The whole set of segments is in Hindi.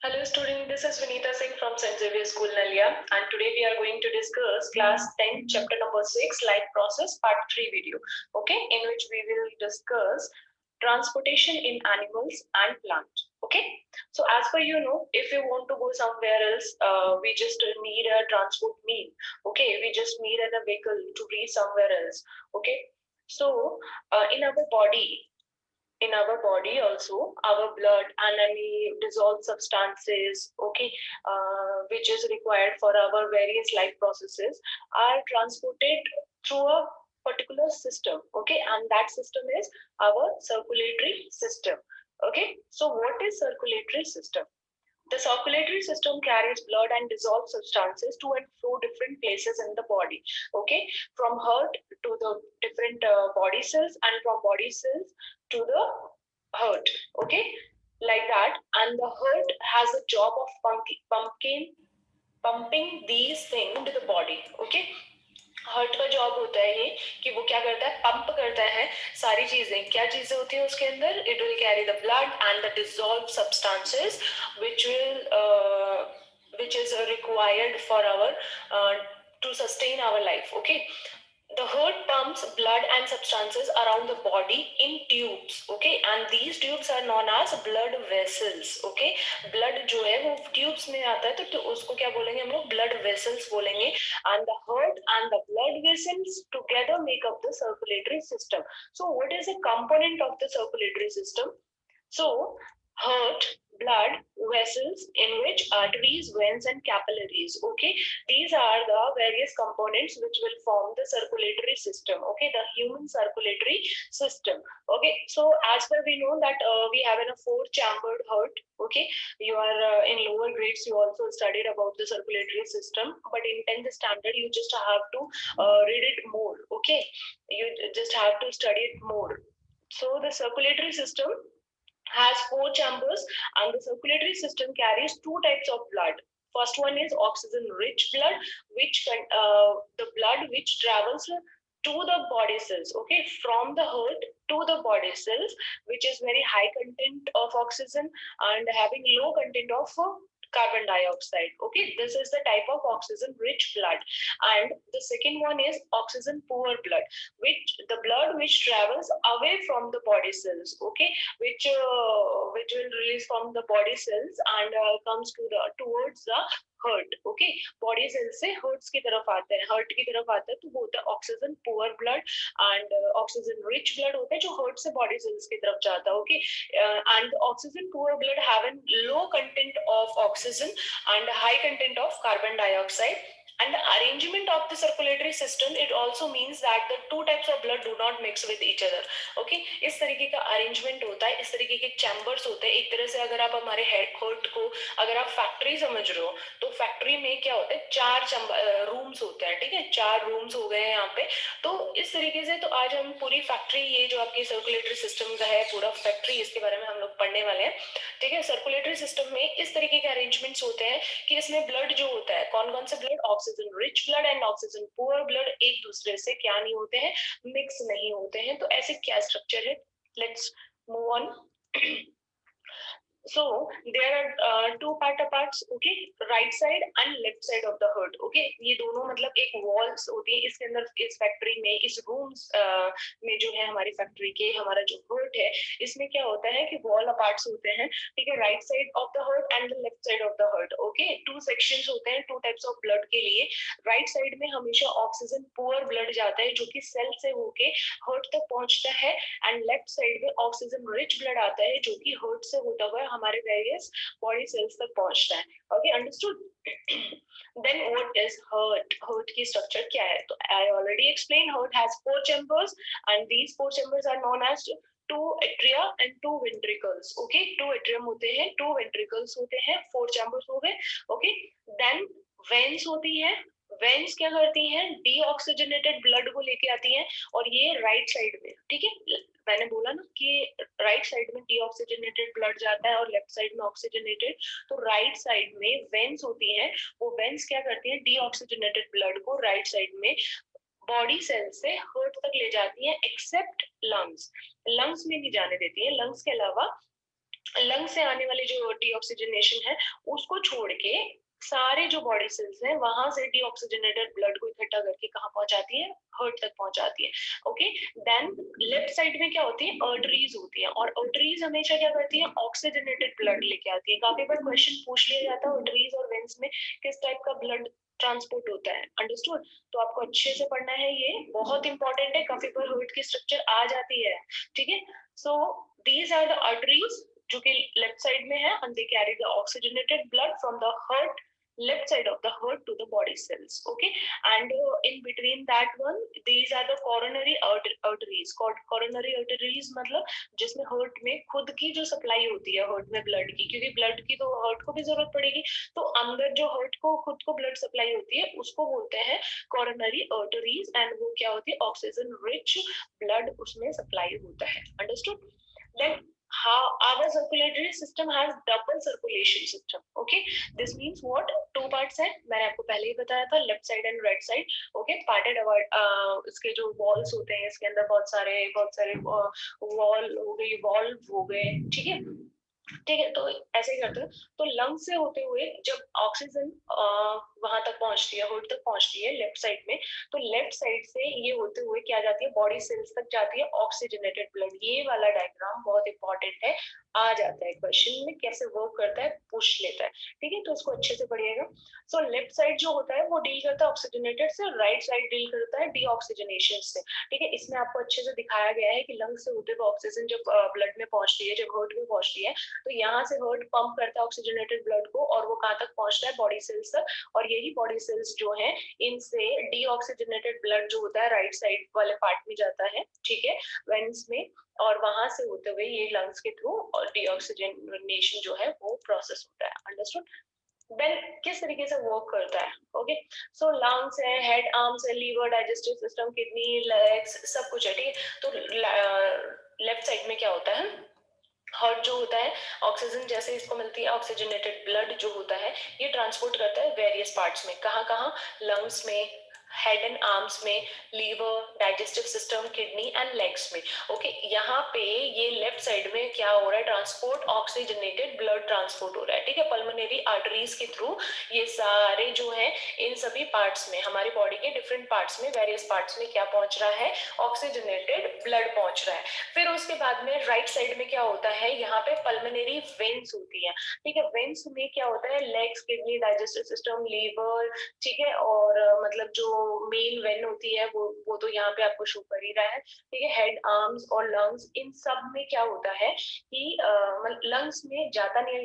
Hello student, this is Vinita Singh from St. Xavier School Nalia, and today we are going to discuss class 10 chapter number 6 life process part 3 video, okay, in which we will discuss transportation in animals and plant. Okay, so as per if you want to go somewhere else, we just need a transport mean. Okay, we just need a vehicle to reach somewhere else. Okay, so in our body also, our blood and any dissolved substances, okay, which is required for our various life processes, are transported through a particular system, okay, and that system is our circulatory system. Okay, so what is circulatory system? The circulatory system carries blood and dissolved substances to and fro different places in the body. Okay, from heart to the different body cells, and from body cells to the heart. Okay, like that. And the heart has a job of pumping these things to the body. Okay, heart का जॉब होता है ये कि वो क्या करता है, पंप करता है सारी चीजें. क्या चीजें होती है उसके अंदर? It will carry the blood and the dissolve substances which is required for our to sustain our life. Okay, the heart pumps blood and substances around the body in tubes. Okay, and these tubes are known as blood vessels. Okay, blood जो है वो tubes में आता है, तो उसको क्या बोलेंगे हम लोग? blood vessels बोलेंगे. And the heart and the blood vessels together make up the circulatory system. So what is a component of the circulatory system? So heart, blood vessels, in which arteries, veins and capillaries. Okay, these are the various components which will form the circulatory system. Okay, the human circulatory system. Okay, so as per we know that we have a four chambered heart. Okay, you are in lower grades, you also studied about the circulatory system, but in 10th standard you just have to read it more. Okay, you just have to study it more. So the circulatory system has four chambers, and the circulatory system carries two types of blood. First one is oxygen rich blood, which the blood which travels to the body cells. Okay, from the heart to the body cells, which is very high content of oxygen and having low content of carbon dioxide. Okay, this is the type of oxygen rich blood. And the second one is oxygen poor blood, which the blood which travels away from the body cells. Okay, which will release from the body cells and comes to the towards the heart. Okay, body cell से हर्ट्स की तरफ आते हैं, हर्ट की तरफ आता है, तो वो होता है oxygen poor blood, and oxygen rich blood होता है जो हर्ट से बॉडी सेल्स की तरफ जाता है. Okay, and oxygen poor blood have an low content of oxygen and high content of carbon dioxide. And the arrangement of the circulatory system, it also means that the two types of blood do not mix with each other. Okay, इस तरीके का अरेंजमेंट होता है, इस तरीके के चैम्बर्स होते हैं. एक तरह से अगर आप हमारे हार्ट को अगर आप फैक्ट्री समझ रहे हो, तो फैक्ट्री में क्या होता है, चार रूम्स होते हैं. ठीक है, चार रूम्स हो गए यहाँ पे. तो इस तरीके से तो आज हम पूरी फैक्ट्री, ये जो आपकी सर्कुलेटरी सिस्टम का है पूरा फैक्ट्री, इसके बारे में हम लोग पढ़ने वाले हैं. ठीक है, सर्कुलेटरी सिस्टम में इस तरीके के अरेंजमेंट्स होते हैं कि इसमें ब्लड जो होता है, कौन कौन से blood, oxygen rich blood and oxygen poor blood, एक दूसरे से क्या नहीं होते हैं, मिक्स नहीं होते हैं. तो ऐसे क्या स्ट्रक्चर है, let's move on. So there are two parts. Okay, right side and left side of the heart. Okay, ये दोनों मतलब एक walls होती है इसके अंदर, इस फैक्ट्री में, इस रूम्स में जो है हमारी फैक्ट्री के, हमारा जो heart है, इसमें क्या होता है कि wall parts होते हैं. ठीक है, right side of the heart and the left side of the heart. Okay, two sections होते हैं, two types of blood के लिए. right side में हमेशा ऑक्सीजन पुअर ब्लड जाता है जो कि सेल से होके heart तक पहुंचता है, एंड लेफ्ट साइड में ऑक्सीजन रिच ब्लड आता है जो कि हार्ट से होता हुआ हमारे वेरियस बॉडी सेल्स तक पहुंचता है. Okay, understood. Then what is heart? Heart की स्ट्रक्चर क्या है? तो I already explain, heart has four chambers and these four chambers are known as two atria and two ventricles. Okay, two atrium होते हैं, टू वेंट्रिकल्स होते हैं, फोर चैम्बर्स हो गए. ओके, देन वेन्स होती है. वेन्स क्या करती हैं? डीऑक्सीजनेटेड ब्लड को लेके आती हैं, और ये राइट साइड में. ठीक है, मैंने बोला ना कि राइट साइड में डीऑक्सीजनेटेड ब्लड जाता है और लेफ्ट साइड में ऑक्सीजनेटेड. तो राइट साइड में वेन्स होती हैं, वो वेन्स क्या करती हैं? डीऑक्सीजनेटेड ब्लड को राइट साइड में बॉडी सेल से हार्ट तक ले जाती हैं, एक्सेप्ट लंग्स. लंग्स में नहीं जाने देती है, लंग्स के अलावा लंग से आने वाली जो डीऑक्सीजनेशन है उसको छोड़ के सारे जो बॉडी सेल्स हैं वहां से डीऑक्सीजनेटेड ब्लड को इकट्ठा करके कहाँ पहुंचाती है, हार्ट तक पहुंचाती है। ओके, देन लेफ्ट साइड में क्या होती है, अर्टरीज होती है, और अर्टरीज हमेशा क्या करती है, ऑक्सीजनेटेड ब्लड लेके आती है। काफी बार क्वेश्चन पूछ लिया जाता है अर्टरीज और वेन्स में किस टाइप का ब्लड ट्रांसपोर्ट होता है, अंडरस्टूड। तो आपको अच्छे से पढ़ना है, ये बहुत इंपॉर्टेंट है, काफी बार हार्ट की स्ट्रक्चर आ जाती है, ठीक है। So these are the arteries जो कि लेफ्ट साइड में है, and they carry the oxygenated blood from the heart, left side of the heart to the body cells. Okay, and in between that one, these are the coronary arteries. Coronary arteries मतलब जिसमें हार्ट में खुद की जो सप्लाई होती है हार्ट में ब्लड की, क्योंकि ब्लड की तो हार्ट को भी जरूरत पड़ेगी, तो अंदर जो हार्ट को खुद को ब्लड सप्लाई होती है उसको बोलते हैं coronary arteries, and वो क्या होती है, ऑक्सीजन रिच ब्लड उसमें सप्लाई होता है, understood. Then how our circulatory system has double circulation system. Okay, this means what, two parts है, मैंने आपको पहले ही बताया था, left side and right side. Okay, parted इसके जो वॉल्स होते हैं, इसके अंदर बहुत सारे वॉल हो गई, वॉल्व हो गए, ठीक है, ठीक है। तो ऐसे ही करते हैं। तो लंग से होते हुए जब ऑक्सीजन वहां तक पहुंचती है, हार्ट तक पहुंचती है लेफ्ट साइड में, तो लेफ्ट साइड से ये होते हुए क्या जाती है, बॉडी सेल्स तक जाती है ऑक्सीजनेटेड ब्लड। ये वाला डायग्राम बहुत इंपॉर्टेंट है, आ जाता है क्वेश्चन में, कैसे वर्क करता है पूछ लेता है, ठीक है, तो इसको अच्छे से पढ़िएगा। सो लेफ्ट साइड जो होता है वो डील करता है ऑक्सीजनेटेड से, राइट साइड डील करता है डीऑक्सीजनेशन से, ठीक है। इसमें आपको अच्छे से दिखाया गया है कि लंग से होते हुए ऑक्सीजन जब ब्लड में पहुंचती है, जब हार्ट में पहुंचती है, तो यहाँ से हार्ट पंप करता है ऑक्सीजनेटेड ब्लड को, और वो कहाँ तक पहुंचता है, बॉडी सेल्स तक, और यही बॉडी सेल्स जो है इनसे डीऑक्सीजनेटेड ब्लड जो होता है राइट साइड वाले पार्ट में जाता है, ठीक है, वेन्स में, और वहां से होते हुए ये लंग्स के थ्रू और डीऑक्सीजनेशन जो है वो प्रोसेस होता है, अंडरस्टूड। देन किस तरीके से वर्क करता है, ओके। सो लंग्स है, हेड, आर्म्स है, liver, digestive system, kidney, legs, सब कुछ है, ठीक है। तो लेफ्ट साइड में क्या होता है, हार्ट जो होता है, ऑक्सीजन जैसे इसको मिलती है, ऑक्सीजनेटेड ब्लड जो होता है ये ट्रांसपोर्ट करता है वेरियस पार्ट्स में, कहाँ कहाँ, लंग्स में, हेड एंड आर्म्स में, liver, digestive system, kidney and legs में। ओके, यहाँ पे ये लेफ्ट साइड में क्या हो रहा है, ट्रांसपोर्ट, ऑक्सीजनेटेड ब्लड ट्रांसपोर्ट हो रहा है, ठीक है, पल्मोनरी आर्टरीज के थ्रू ये सारे जो है इन सभी पार्ट्स में, हमारी बॉडी के डिफरेंट पार्ट्स में, वेरियस पार्ट्स में क्या पहुंच रहा है, ऑक्सीजनेटेड ब्लड पहुंच रहा है। फिर उसके बाद में राइट साइड में क्या होता है, यहाँ पे पल्मोनरी वेन्स होती है, ठीक है, वेन्स में क्या होता है, legs, kidney, digestive system, liver, ठीक है, और मतलब जो मेन वेन होती है वो तो यहाँ पे आपको शो कर ही रहा है, ठीक है। हेड, आर्म्स और लंग्स, इन सब में क्या होता है कि लंग्स में जाता नहीं है,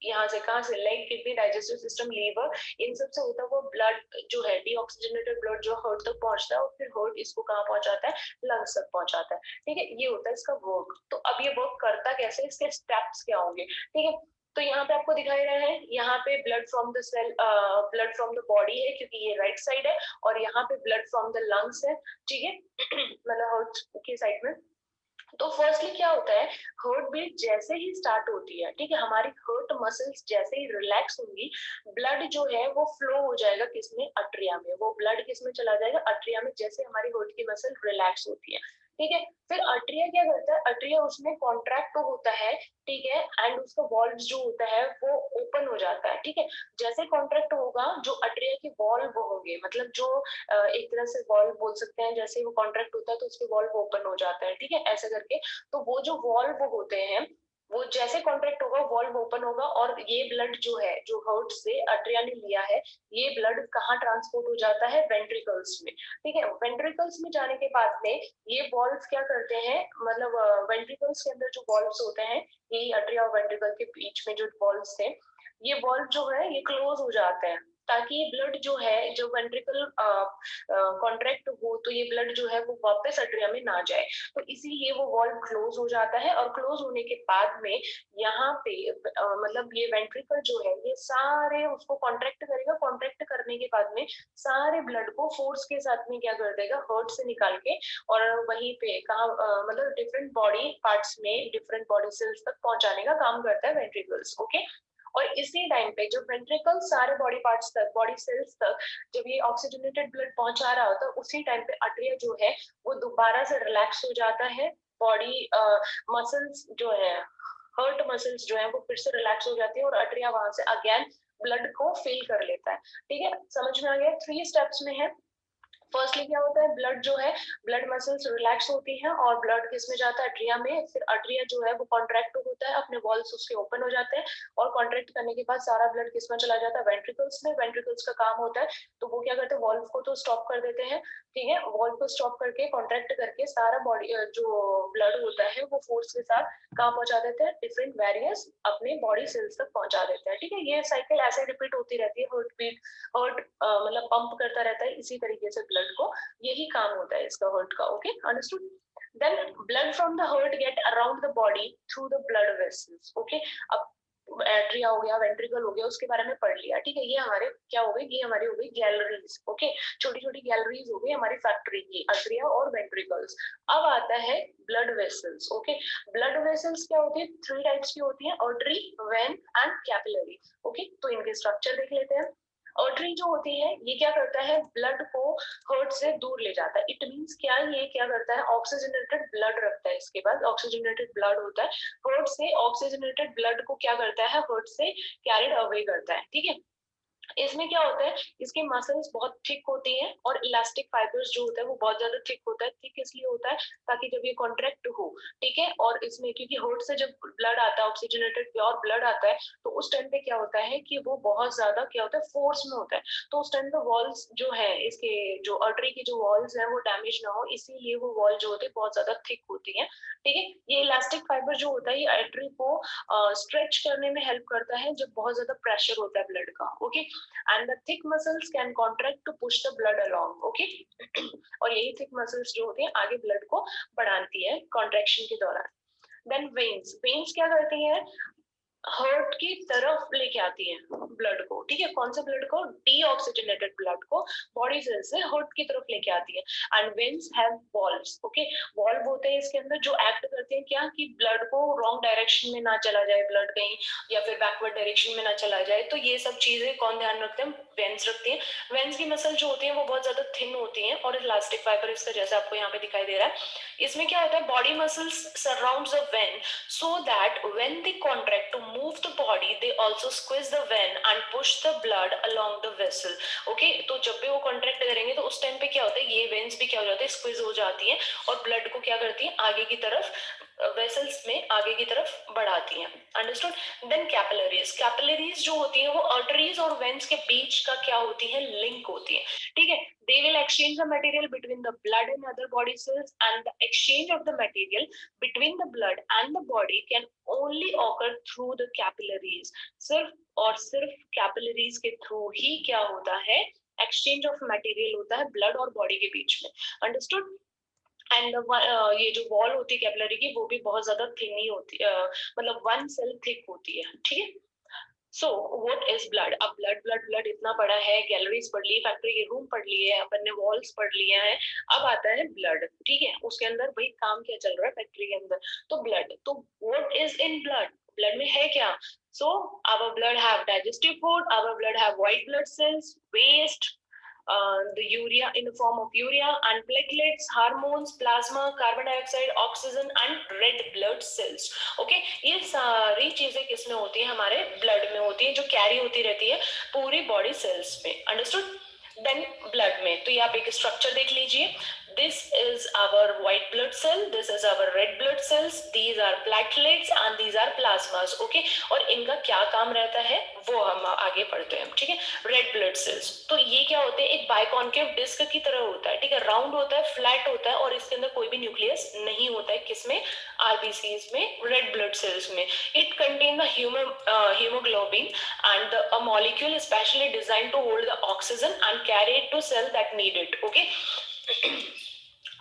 यहाँ से कहाँ से, leg, kidney, digestive system, liver, इन सब से होता है वो ब्लड जो है डीऑक्सीजनेटेड ब्लड जो हार्ट तक पहुंचता है, और फिर हार्ट इसको कहाँ पहुंचाता है, लंग्स तक पहुंचाता है, ठीक है। ये होता है इसका वर्क। तो अब ये वर्क करता कैसे, इसके स्टेप्स क्या होंगे, ठीक है। तो यहाँ पे आपको दिखाई रहा है, यहाँ पे blood from the cell, blood from the body है क्योंकि ये राइट साइड है, और यहाँ पे ब्लड फ्रॉम द लंग्स है, ठीक है, मतलब हार्ट की साइड में। तो फर्स्टली क्या होता है, हार्ट बीट जैसे ही स्टार्ट होती है, ठीक है, हमारी हार्ट मसल्स जैसे ही रिलैक्स होंगी, ब्लड जो है वो फ्लो हो जाएगा किसमें, अट्रिया में, वो ब्लड किसमें चला जाएगा, अट्रिया में, जैसे हमारी हार्ट की मसल रिलैक्स होती है, ठीक है। फिर अट्रिया क्या करता है, अट्रिया उसमें कॉन्ट्रैक्ट तो होता है, ठीक है, एंड उसका वॉल्व जो होता है वो ओपन हो जाता है, ठीक है। जैसे कॉन्ट्रैक्ट होगा, जो अट्रिया के वॉल्व होंगे, मतलब जो एक तरह से वॉल्व बोल सकते हैं, जैसे वो कॉन्ट्रैक्ट होता है तो उसके वॉल्व ओपन हो जाता है, ठीक है, ऐसे करके। तो वो जो वॉल्व होते हैं, वो जैसे कॉन्ट्रैक्ट होगा वॉल्व ओपन होगा, और ये ब्लड जो है जो हार्ट से अट्रिया ने लिया है, ये ब्लड कहाँ ट्रांसपोर्ट हो जाता है, वेंट्रिकल्स में, ठीक है। वेंट्रिकल्स में जाने के बाद में ये वॉल्व क्या करते हैं, मतलब वेंट्रिकल्स के अंदर जो वॉल्व्स होते हैं, यही अट्रिया और वेंट्रिकल के बीच में जो वॉल्व्स थे, ये वॉल्व जो है ये क्लोज हो जाते हैं, ताकि ये ब्लड जो है, जो वेंट्रिकल कॉन्ट्रैक्ट हो, तो ये ब्लड जो है वो वापस अट्रिया में ना जाए, तो इसीलिए वो वॉल्व क्लोज हो जाता है। और क्लोज होने के बाद में यहाँ पे मतलब ये वेंट्रिकल जो है ये सारे उसको कॉन्ट्रैक्ट करेगा, कॉन्ट्रैक्ट करने के बाद में सारे ब्लड को फोर्स के साथ में क्या कर देगा, हार्ट से निकाल के, और वहीं पे कहा मतलब डिफरेंट बॉडी पार्ट्स में, डिफरेंट बॉडी सेल्स तक पहुंचाने का काम करता है वेंट्रिकल्स, ओके। और इसी टाइम पे जब वेंट्रिकल सारे बॉडी पार्ट्स तक, बॉडी सेल्स तक जब ये ऑक्सीजनेटेड ब्लड पहुंचा रहा होता है, उसी टाइम पे अट्रिया जो है वो दोबारा से रिलैक्स हो जाता है, बॉडी मसल्स जो है हर्ट मसल्स जो है वो फिर से रिलैक्स हो जाती है और आर्टरिया वहां से अगेन ब्लड को फिल कर लेता है। ठीक है, समझ में आ गया? 3 स्टेप्स में है। फर्स्टली क्या होता है, ब्लड जो है, ब्लड मसल्स रिलैक्स होती हैं और ब्लड किस में जाता है, अट्रिया में। फिर अट्रिया जो है वो कॉन्ट्रैक्ट होता है, अपने वॉल्स उसके ओपन हो जाते हैं और कॉन्ट्रैक्ट करने के बाद सारा ब्लड किस में चला जाता है, वेंट्रिकल्स में। वेंट्रिकल्स का काम होता है, तो वो क्या करते हैं, वॉल्व को तो स्टॉप कर देते हैं। ठीक है, वॉल्व को स्टॉप करके कॉन्ट्रैक्ट करके सारा बॉडी जो ब्लड होता है वो फोर्स के साथ कहाँ पहुंचा देते हैं, डिफरेंट वेरियस अपने बॉडी सेल्स तक पहुंचा देते हैं। ठीक है, ये साइकिल ऐसे रिपीट होती रहती है, हार्ट बीट, हार्ट मतलब पंप करता रहता है इसी तरीके से ब्लड को, यही काम होता है इसका हार्ट का। Okay, understood? Then blood from the heart get around the body through the blood vessels. Okay, अब एट्रिया हो गया, वेंट्रिकल हो गया, उसके बारे में पढ़ लिया। ठीक है, ये हमारे क्या हो गई, ये हमारी हो गई गैलरीज। ओके, छोटी छोटी गैलरीज हो गई हमारी फैक्ट्री की, अट्रिया और वेंट्रिकल्स। अब आता है blood vessels. Okay, blood vessels क्या होती है, 3 टाइप्स की होती है, artery, when and capillary. Okay, तो इनके स्ट्रक्चर देख लेते हैं। आर्टरी जो होती है ये क्या करता है, ब्लड को हार्ट से दूर ले जाता है। इट मींस क्या, ये क्या करता है, ऑक्सीजनेटेड ब्लड रखता है, इसके बाद ऑक्सीजनेटेड ब्लड होता है, हार्ट से ऑक्सीजनेटेड ब्लड को क्या करता है, हार्ट से कैरिड अवे करता है। ठीक है, इसमें क्या होता है, इसकी मसल्स बहुत थिक होती हैं और इलास्टिक फाइबर्स जो होता है वो बहुत ज्यादा थिक होता है। थिक इसलिए होता है ताकि जब ये कॉन्ट्रैक्ट हो, ठीक है, और इसमें क्योंकि हार्ट से जब ब्लड आता है, ऑक्सीजनेटेड प्योर ब्लड आता है, तो उस टाइम पे क्या होता है कि वो बहुत ज्यादा क्या होता है, फोर्स में होता है। तो उस टाइम पे वॉल्स जो है, इसके जो आर्टरी की जो वॉल्स है वो डैमेज ना हो, इसीलिए वो वॉल जो होते हैं बहुत ज्यादा थिक होती है। ठीक है, ये इलास्टिक फाइबर जो होता है ये आर्टरी को स्ट्रेच करने में हेल्प करता है जब बहुत ज्यादा प्रेशर होता है ब्लड का। Okay, and the thick muscles can contract to push the blood along. Okay, और यही thick muscles जो होती हैं आगे blood को बढ़ाती है contraction के दौरान। then veins क्या करती हैं, हार्ट की तरफ लेके आती है ब्लड को। ठीक है, कौन सा ब्लड को, डीऑक्सीजनेटेड ब्लड को बॉडी सेल से हार्ट की तरफ लेके आती है। And veins have valves. Okay, valve होते हैं इसके अंदर जो एक्ट करते हैं क्या, कि ब्लड को रॉन्ग डायरेक्शन में ना चला जाए, ब्लड कहीं या फिर बैकवर्ड डायरेक्शन में ना चला जाए। तो ये सब चीजें कौन ध्यान रखते हैं, वेन्स रखती है। वेन्स की मसल जो होती है वो बहुत ज्यादा थिन होती है और इलास्टिक फाइबर इसका जैसे आपको यहाँ पे दिखाई दे रहा है। इसमें क्या होता है, body muscles surrounds the when so that when they contract to move the body they also squeeze the vein and push the blood along the vessel. Okay, तो जब भी वो कॉन्ट्रैक्ट करेंगे तो उस टाइम पे क्या होता है, ये वेन्स भी क्या हो जाते हैं, स्क्वीज हो जाती हैं और ब्लड को क्या करती है, आगे की तरफ वेसल्स में आगे की तरफ बढ़ाती हैं। अंडरस्टूड? Then capillaries. कैपिलरीज जो होती है वो आर्टरीज और वेन्स के बीच का क्या होती है, लिंक होती है। ठीक है, they will exchange the material between the blood and other body cells, and the exchange of the material between the blood and the body can only occur through the capillaries. सिर्फ और सिर्फ कैपिलरीज के थ्रू ही क्या होता है, एक्सचेंज ऑफ मटेरियल होता है ब्लड और बॉडी के बीच में। अंडरस्टूड? एंड ये जो वॉल होती है कैपिलरी की वो भी बहुत ज्यादा थिन ही होती है, मतलब 1 सेल थिक होती है। ठीक है, सो व्हाट इज ब्लड। अब ब्लड ब्लड ब्लड इतना बड़ा है, गैलरीज पढ़ ली, फैक्ट्री के रूम पढ़ लिए, अपन ने वॉल्स पढ़ लिए हैं, अब आता है ब्लड। ठीक है, उसके अंदर भाई काम क्या चल रहा है फैक्ट्री के अंदर, तो ब्लड। तो what is in blood, blood में है क्या। So our blood have digestive food, our blood have white blood cells, waste, the urea in the form of urea and platelets, hormones, plasma, carbon dioxide, oxygen and red blood cells. Okay, ये सारी चीजें किसमें होती है, हमारे ब्लड में होती है, जो कैरी होती रहती है पूरी बॉडी सेल्स में। अंडरस्टूड? देन ब्लड में तो ये आप एक स्ट्रक्चर देख लीजिए, this is our white blood cell, this is our red blood cells, these are platelets and these are plasmas. Okay, और इनका क्या काम रहता है वो हम आगे पढ़ते हैं। ठीक है, रेड ब्लड सेल्स तो ये क्या होते हैं, एक बाइकॉन्केव डिस्क की तरह होता है। ठीक है, राउंड होता है, फ्लैट होता है और इसके अंदर कोई भी न्यूक्लियस नहीं होता है। किसमें, आरबीसीज में, रेड ब्लड सेल्स में। It contain the hemoglobin and a molecule specially designed to hold the oxygen and carry it to cell that need it. Okay,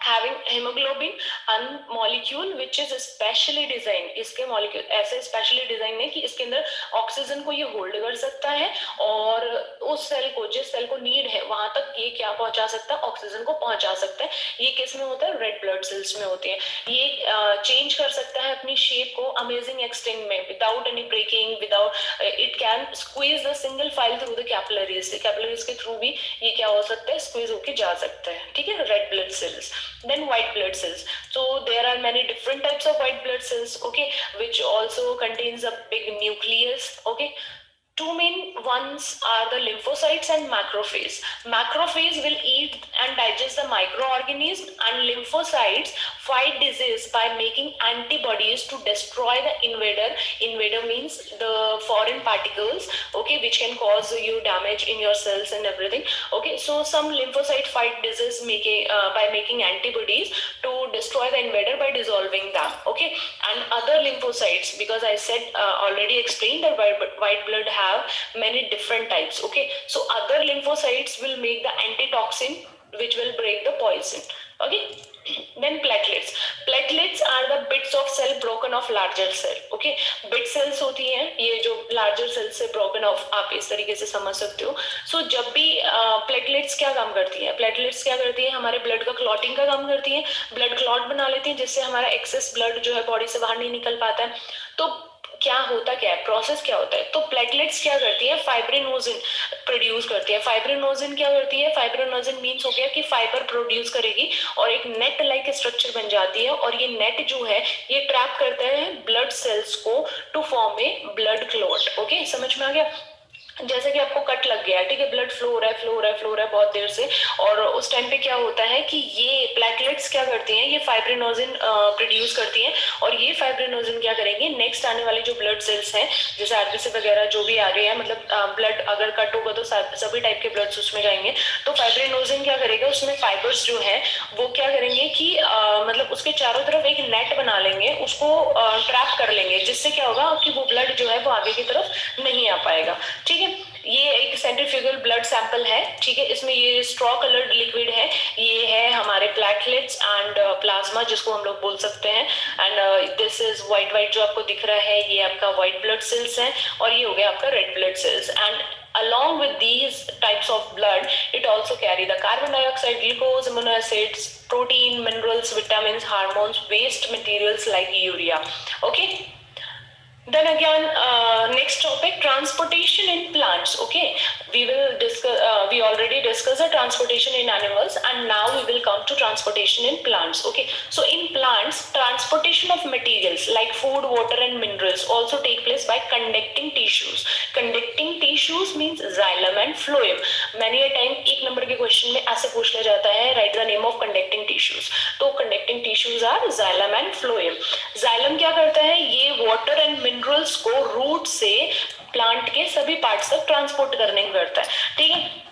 having hemoglobin and molecule which is specially designed, इसके molecule ऐसे specially designed है कि इसके अंदर ऑक्सीजन को ये होल्ड कर सकता है और उस सेल को, जिस सेल को नीड है वहां तक ये क्या पहुंचा सकता है, ऑक्सीजन को पहुंचा सकता है। ये किस में होता है, रेड ब्लड सेल्स में होती है। ये चेंज कर सकता है अपनी शेप को अमेजिंग एक्सटेंट में, without any breaking, without, it can squeeze the single file through the capillaries. Capillaries के थ्रू भी ये क्या हो सकता है, स्क्वीज होके जा सकता है। ठीक है, red blood cells. Then white blood cells. So there are many different types of white blood cells, okay, which also contains a big nucleus, okay. Two main ones are the lymphocytes and macrophage. Macrophage will eat and digest the microorganisms, and lymphocytes fight disease by making antibodies to destroy the invader. Invader means the foreign particles, okay, which can cause you damage in your cells and everything. Okay, so some lymphocyte fight disease by making antibodies to destroy the invader by dissolving them. Okay, and other lymphocytes, because I said already explained that white blood have many different types. Okay, so other lymphocytes will make the antitoxin which will break the poison. Okay, then platelets. Platelets are the bits of cell broken off larger cell. Okay, bit cells होती हैं ये जो larger cells से broken off, आप इस तरीके से समझ सकते हो. So जब भी platelets क्या काम करती हैं, platelets क्या करती हैं, हमारे blood का clotting का काम करती हैं, blood clot बना लेती हैं जिससे हमारा excess blood जो है body से बाहर नहीं निकल पाता है. तो क्या होता क्या है, प्रोसेस क्या होता है, तो प्लेटलेट्स क्या करती है, फाइब्रिनोजिन प्रोड्यूस करती है. फाइब्रिनोजिन क्या करती है, फाइब्रिनोजिन मीन्स हो गया कि फाइबर प्रोड्यूस करेगी और एक नेट लाइक स्ट्रक्चर बन जाती है, और ये नेट जो है ये ट्रैप करता है ब्लड सेल्स को to form a blood clot. Okay, समझ में आ गया. जैसे कि आपको कट लग गया, ठीक है, ब्लड फ्लो हो रहा है, फ्लो हो रहा है, फ्लो हो रहा है बहुत देर से, और उस टाइम पे क्या होता है कि ये प्लेटलेट्स क्या करती हैं, ये फाइब्रिनोजिन प्रोड्यूस करती हैं, और ये फाइब्रिनोजिन क्या करेंगे, नेक्स्ट आने वाली जो ब्लड सेल्स हैं जैसे आरबीसी वगैरह जो भी आ रही है, मतलब ब्लड अगर कट होगा तो सभी टाइप के ब्लड्स उसमें जाएंगे, तो फाइब्रिनोजिन क्या करेगा, उसमें फाइबर्स जो है वो क्या करेंगे कि मतलब उसके चारों तरफ एक नेट बना लेंगे, उसको ट्रैप कर लेंगे, जिससे क्या होगा कि वो ब्लड जो है वो आगे की तरफ नहीं आ पाएगा. ठीक है, ये एक सेंट्रीफ्यूगल ब्लड सैंपल है. ठीक है, इसमें ये स्ट्रॉ कलर्ड लिक्विड है, ये है हमारे प्लेटलेट्स एंड प्लाज्मा जिसको हम लोग बोल सकते हैं. And this is white white जो आपको दिख रहा है, ये आपका व्हाइट ब्लड सेल्स है, और ये हो गया आपका red blood cells. And along with these types of blood, it also carry the carbon dioxide, glucose, amino acids, protein, minerals, vitamins, hormones, waste materials like urea. Okay, then again next topic, transportation in plants. Okay, we will discuss we already discussed the transportation in animals, and now we will come to transportation in plants. Okay, so in plants, transportation of materials like food, water and minerals also take place by conducting tissues. Conducting tissues means xylem and phloem. many a time एक नंबर के क्वेश्चन में ऐसे पूछ लिया जाता है, write the name of conducting tissues. तो conducting tissues are xylem and phloem. xylem क्या करता है, ये water and मिनरल्स को रूट से प्लांट के सभी पार्ट्स तक ट्रांसपोर्ट करने को करता है. ठीक है,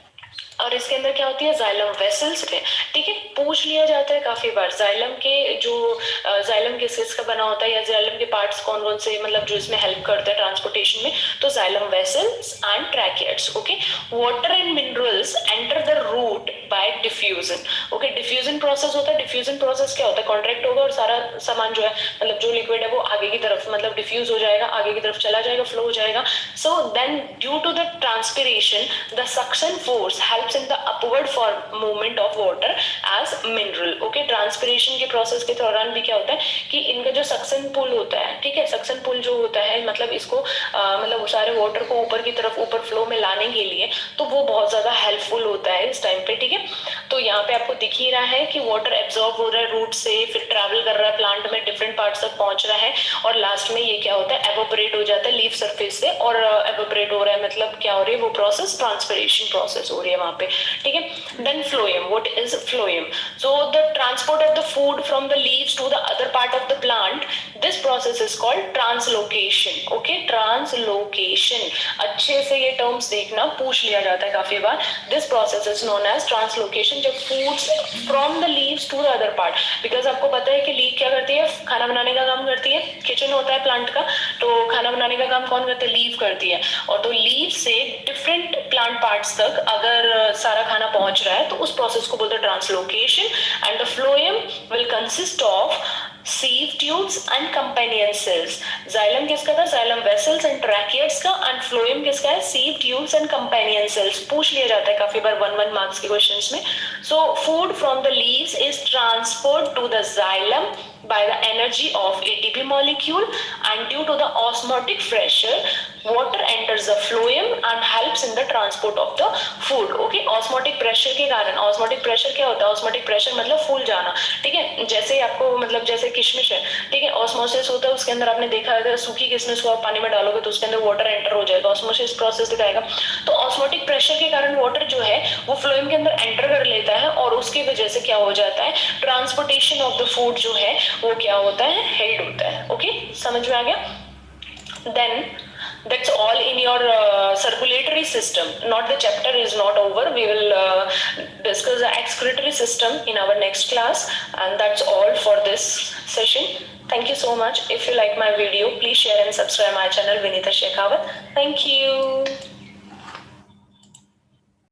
और इसके अंदर क्या होती है, जाइलम वेसल्स है. ठीक है, पूछ लिया जाता है काफी बार जाइलम के जो जाइलम किस का बना होता है, या जाइलम के पार्ट्स कौन कौन से मतलब जो इसमें हेल्प करते हैं ट्रांसपोर्टेशन में, तो xylem vessels and tracheids. Okay, water and minerals enter the root by diffusion. Okay, diffusion process होता है. डिफ्यूजन प्रोसेस क्या होता है, कॉन्ट्रैक्ट होगा और सारा सामान जो है मतलब जो लिक्विड है वो आगे की तरफ मतलब डिफ्यूज हो जाएगा, आगे की तरफ चला जाएगा, फ्लो हो जाएगा. So then due to the transpiration the suction force help in the upward for movement of water as mineral. Okay, transpiration के प्रोसेस के दौरान भी क्या होता है कि इनका जो सक्शन पुल होता है, ठीक है, सक्शन पुल जो होता है मतलब इसको मतलब सारे वाटर को ऊपर की तरफ ऊपर फ्लो में लाने के लिए, तो वो बहुत ज्यादा हेल्पफुल होता है इस टाइम पे. ठीक है, तो यहाँ पे आपको दिख ही रहा है कि वाटर एब्जॉर्ब हो रहा है रूट से, फिर ट्रैवल कर रहा है प्लांट में, डिफरेंट पार्ट्स तक पहुंच रहा है, और लास्ट में ये क्या होता है, एवोपरेट हो जाता है लीफ सरफेस से, और एवोपरेट हो रहा है मतलब क्या हो रही है, वो प्रोसेस ट्रांसपिरेशन प्रोसेस हो रही है वहां पे. ठीक है, then phloem. What is phloem? So the transport of the food from the leaves to the other part of the plant, this process is called translocation. Okay, translocation, अच्छे से ये टर्म्स देखना, पूछ लिया जाता है काफी बार. This process is known as translocation, जब foods from the leaves to the other part, because आपको पता है कि लीव क्या करती है, खाना बनाने का काम करती है, किचन होता है प्लांट का, तो खाना बनाने का काम कौन करता है, लीव करती है, और तो लीव से डिफरेंट प्लांट पार्ट्स तक अगर सारा खाना पहुंच रहा है तो उस प्रोसेस को बोलते हैं translocation. And the phloem will consist of sieve tubes and companion cells. Xylem किसका था, xylem vessels and tracheids का, and phloem किसका है, sieve tubes and companion cells. पूछ लिया जाता है काफी बार 1 मार्क्स के क्वेश्चंस में. So food from the leaves is transferred to the xylem by the energy of ATP molecule, and due to the osmotic pressure water enters the phloem and helps in the transport of the food. Okay, osmotic pressure के कारण, ऑस्मोटिक प्रेशर क्या होता है? ऑस्मोटिक प्रेशर मतलब फूल जाना, ठीक है। जैसे आपको मतलब जैसे किशमिश है, ठीक है, ऑस्मोसिस होता है, उसके अंदर आपने देखा है सूखी किशमिश को आप पानी में डालोगे तो उसके अंदर वाटर एंटर हो जाएगा, ऑस्मोसिस प्रोसेस दिखाएगा। तो ऑस्मोटिक प्रेशर के कारण वाटर जो है वो फ्लोएम के अंदर एंटर कर लेता है और उसकी वजह से क्या हो जाता है, ट्रांसपोर्टेशन ऑफ द फूड जो है वो क्या होता है, हेल्ड होता है। ओके, समझ में आ गया? Then that's all in your circulatory system. Not the chapter is not over. We will discuss the excretory system in our next class, and that's all for this session. Thank you so much. If you like my video, please share and subscribe my channel Vinita Shekhawat. Thank you.